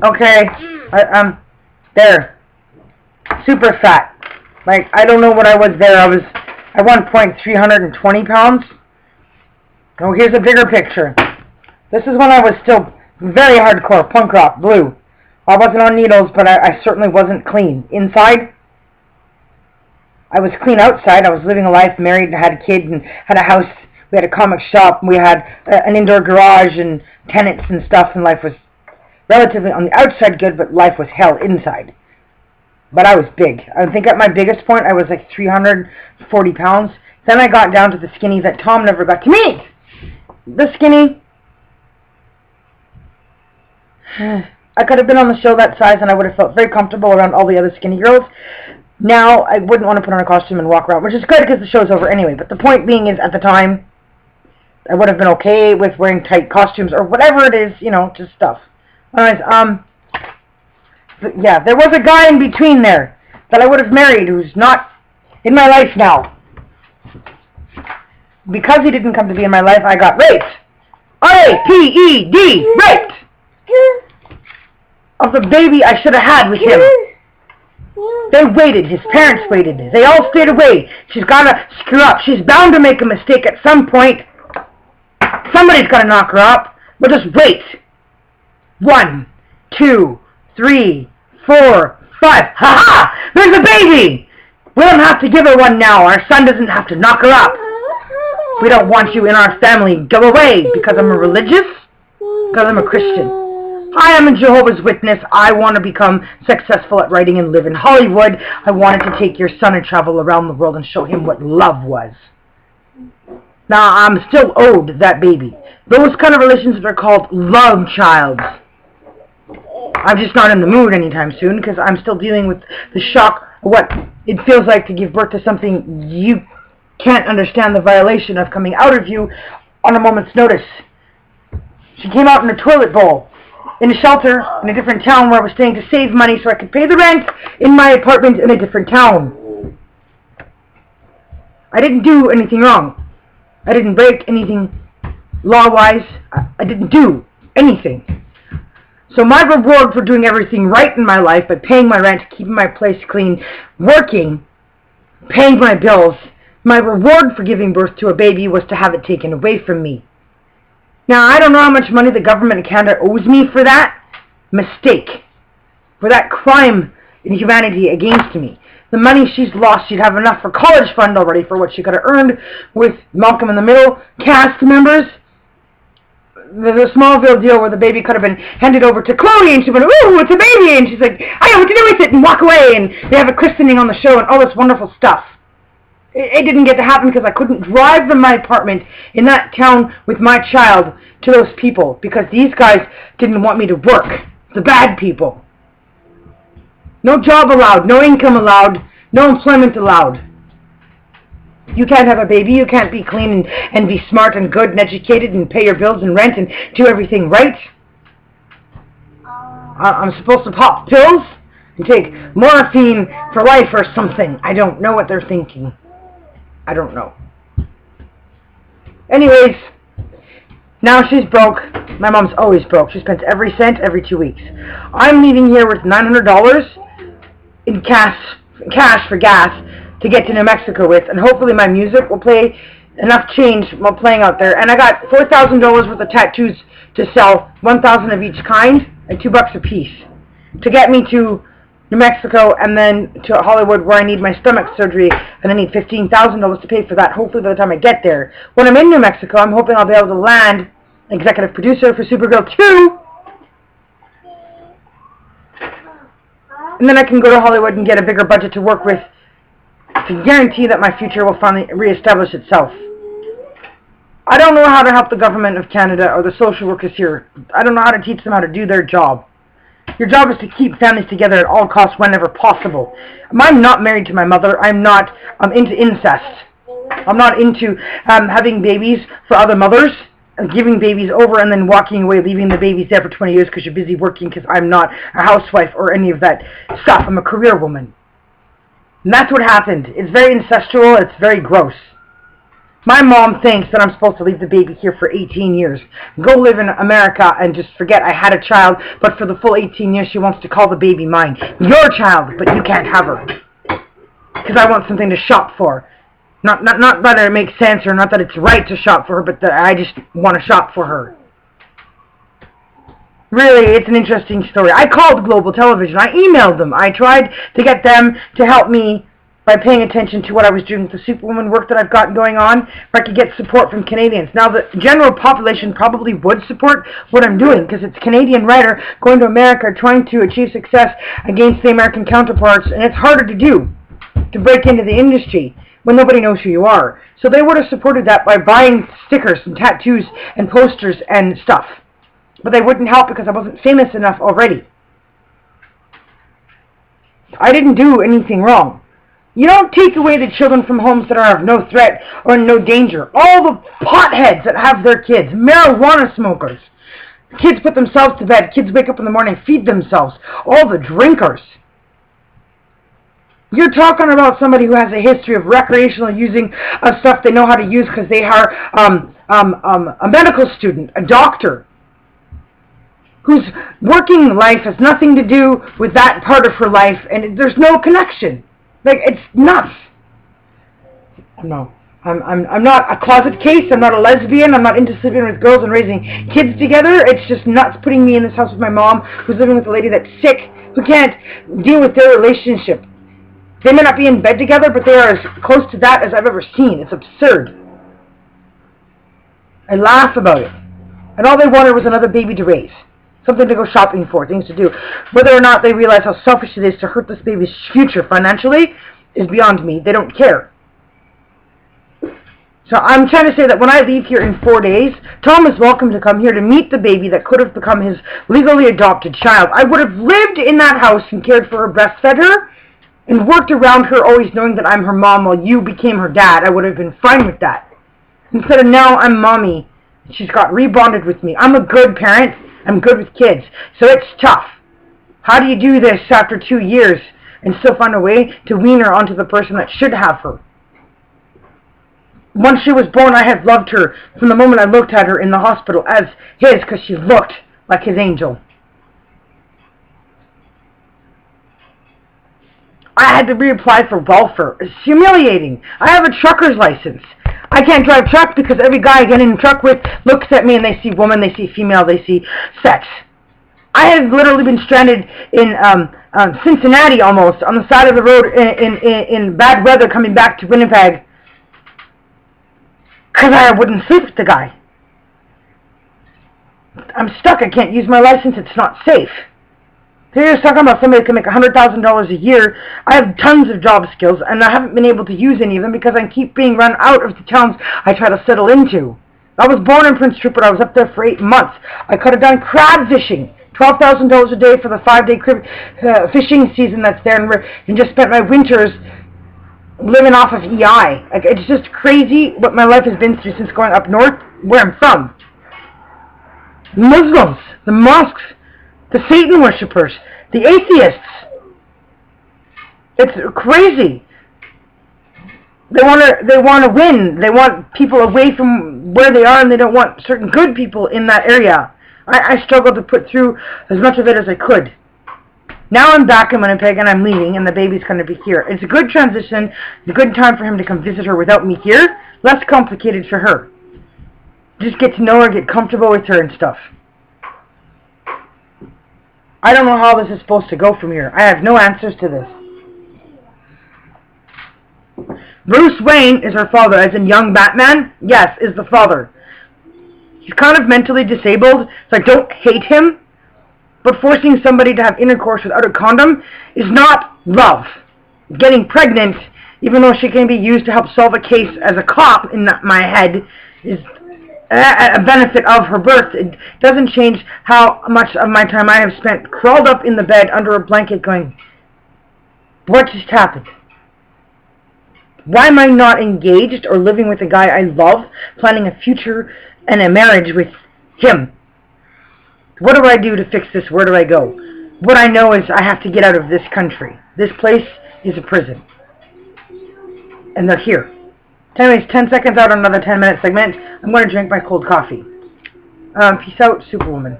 Okay, there. Super fat. Like, I don't know what I was there. I was at one point 320 pounds. Oh, here's a bigger picture. This is when I was still very hardcore, punk rock, blue. I wasn't on needles, but I certainly wasn't clean. Inside, I was clean outside. I was living a life, married, had a kid, and had a house. We had a comic shop, and we had an indoor garage and tenants and stuff, and life was relatively on the outside good, but life was hell inside. But I was big. I think at my biggest point, I was like 340 pounds. Then I got down to the skinny that Tom never got to meet. The skinny. I could have been on the show that size, and I would have felt very comfortable around all the other skinny girls. Now, I wouldn't want to put on a costume and walk around, which is good because the show's over anyway. But the point being is, at the time, I would have been okay with wearing tight costumes or whatever it is, you know, just stuff. Anyways, yeah, there was a guy in between there that I would have married who's not in my life now. Because he didn't come to be in my life, I got raped. R-A-P-E-D, raped! Of the baby I should have had with him. They waited. His parents waited. They all stayed away. She's got to screw up. She's bound to make a mistake at some point. Somebody's got to knock her up. But just wait. 1, 2, 3, 4, 5. Ha-ha! There's a baby! We don't have to give her one now. Our son doesn't have to knock her up. We don't want you in our family. Go away. Because I'm a religious? Because I'm a Christian. I am a Jehovah's Witness. I want to become successful at writing and live in Hollywood. I wanted to take your son and travel around the world and show him what love was. Now, I'm still owed that baby. Those kind of relationships are called love childs. I'm just not in the mood anytime soon because I'm still dealing with the shock of what it feels like to give birth to something you can't understand the violation of coming out of you on a moment's notice. She came out in a toilet bowl. In a shelter in a different town where I was staying to save money so I could pay the rent in my apartment in a different town. I didn't do anything wrong. I didn't break anything law-wise. I didn't do anything. So my reward for doing everything right in my life, by paying my rent, keeping my place clean, working, paying my bills, my reward for giving birth to a baby was to have it taken away from me. Now, I don't know how much money the government of Canada owes me for that mistake, for that crime in humanity against me. The money she's lost, she'd have enough for college fund already for what she could have earned with Malcolm in the Middle cast members. The Smallville deal where the baby could have been handed over to Chloe, and she went, ooh, it's a baby, and she's like, I know what to do with it, and walk away, and they have a christening on the show, and all this wonderful stuff. It didn't get to happen because I couldn't drive from my apartment in that town with my child to those people because these guys didn't want me to work. The bad people. No job allowed, no income allowed, no employment allowed. You can't have a baby, you can't be clean and be smart and good and educated and pay your bills and rent and do everything right. I'm supposed to pop pills and take morphine for life or something. I don't know what they're thinking. I don't know. Anyways, now she's broke. My mom's always broke. She spends every cent every 2 weeks. I'm leaving here with $900 in cash for gas to get to New Mexico with, and hopefully my music will play enough change while playing out there. And I got $4,000 worth of tattoos to sell, 1,000 of each kind, and $2 a piece, to get me to New Mexico and then to Hollywood where I need my stomach surgery, and I need $15,000 to pay for that, hopefully by the time I get there. When I'm in New Mexico, I'm hoping I'll be able to land executive producer for Supergirl 2, and then I can go to Hollywood and get a bigger budget to work with to guarantee that my future will finally reestablish itself. I don't know how to help the government of Canada or the social workers here. I don't know how to teach them how to do their job. Your job is to keep families together at all costs whenever possible. I'm not married to my mother. I'm not into incest. I'm not into having babies for other mothers, giving babies over and then walking away, leaving the babies there for 20 years because you're busy working, because I'm not a housewife or any of that stuff. I'm a career woman. And that's what happened. It's very incestual. It's very gross. My mom thinks that I'm supposed to leave the baby here for 18 years. Go live in America and just forget I had a child, but for the full 18 years she wants to call the baby mine. Your child, but you can't have her. Because I want something to shop for. Not that it makes sense or not that it's right to shop for her, but that I just want to shop for her. Really, it's an interesting story. I called Global Television. I emailed them. I tried to get them to help me by paying attention to what I was doing with the Superwoman work that I've got going on, where I could get support from Canadians. Now, the general population probably would support what I'm doing, because it's a Canadian writer going to America trying to achieve success against the American counterparts, and it's harder to do, to break into the industry when nobody knows who you are. So they would have supported that by buying stickers and tattoos and posters and stuff. But they wouldn't help because I wasn't famous enough already. I didn't do anything wrong. You don't take away the children from homes that are of no threat or no danger. All the potheads that have their kids, marijuana smokers. Kids put themselves to bed. Kids wake up in the morning, feed themselves. All the drinkers. You're talking about somebody who has a history of recreational using of stuff they know how to use because they are a medical student, a doctor, whose working life has nothing to do with that part of her life, and there's no connection. Like, it's nuts. No, I'm not a closet case. I'm not a lesbian. I'm not into sleeping with girls and raising kids together. It's just nuts putting me in this house with my mom, who's living with a lady that's sick, who can't deal with their relationship. They may not be in bed together, but they are as close to that as I've ever seen. It's absurd. I laugh about it. And all they wanted was another baby to raise. Something to go shopping for, things to do. Whether or not they realize how selfish it is to hurt this baby's future financially is beyond me. They don't care. So I'm trying to say that when I leave here in 4 days, Tom is welcome to come here to meet the baby that could have become his legally adopted child. I would have lived in that house and cared for her, breastfed her, and worked around her, always knowing that I'm her mom while you became her dad. I would have been fine with that. Instead of now, I'm mommy. She's got rebonded with me. I'm a good parent. I'm good with kids. So it's tough. How do you do this after 2 years and still find a way to wean her onto the person that should have her? Once she was born, I had loved her from the moment I looked at her in the hospital as his, because she looked like his angel. I had to reapply for welfare. It's humiliating. I have a trucker's license. I can't drive truck because every guy I get in a truck with looks at me and they see woman, they see female, they see sex. I have literally been stranded in Cincinnati almost, on the side of the road in bad weather coming back to Winnipeg because I wouldn't sleep with the guy. I'm stuck. I can't use my license. It's not safe. You're talking about somebody that can make $100,000 a year. I have tons of job skills, and I haven't been able to use any of them because I keep being run out of the towns I try to settle into. I was born in Prince Rupert. I was up there for 8 months. I could have done crab fishing, $12,000 a day for the 5-day fishing season that's there, and just spent my winters living off of EI. Like, it's just crazy what my life has been through since going up north, where I'm from. Muslims, the mosques, the Satan worshippers, the atheists. It's crazy. They want to win. They want people away from where they are, and they don't want certain good people in that area. I struggled to put through as much of it as I could. Now I'm back in Winnipeg, and I'm leaving, and the baby's going to be here. It's a good transition. It's a good time for him to come visit her without me here. Less complicated for her. Just get to know her, get comfortable with her and stuff. I don't know how this is supposed to go from here. I have no answers to this. Bruce Wayne is her father, as in young Batman. Yes, is the father. He's kind of mentally disabled, so I don't hate him. But forcing somebody to have intercourse without a condom is not love. Getting pregnant, even though she can be used to help solve a case as a cop in my head, is a benefit of her birth. It doesn't change how much of my time I have spent crawled up in the bed under a blanket going, what just happened? Why am I not engaged or living with a guy I love, planning a future and a marriage with him? What do I do to fix this? Where do I go? What I know is I have to get out of this country. This place is a prison. And they're here. Anyways, 10 seconds out on another 10-minute segment. I'm going to drink my cold coffee. Peace out, Superwoman.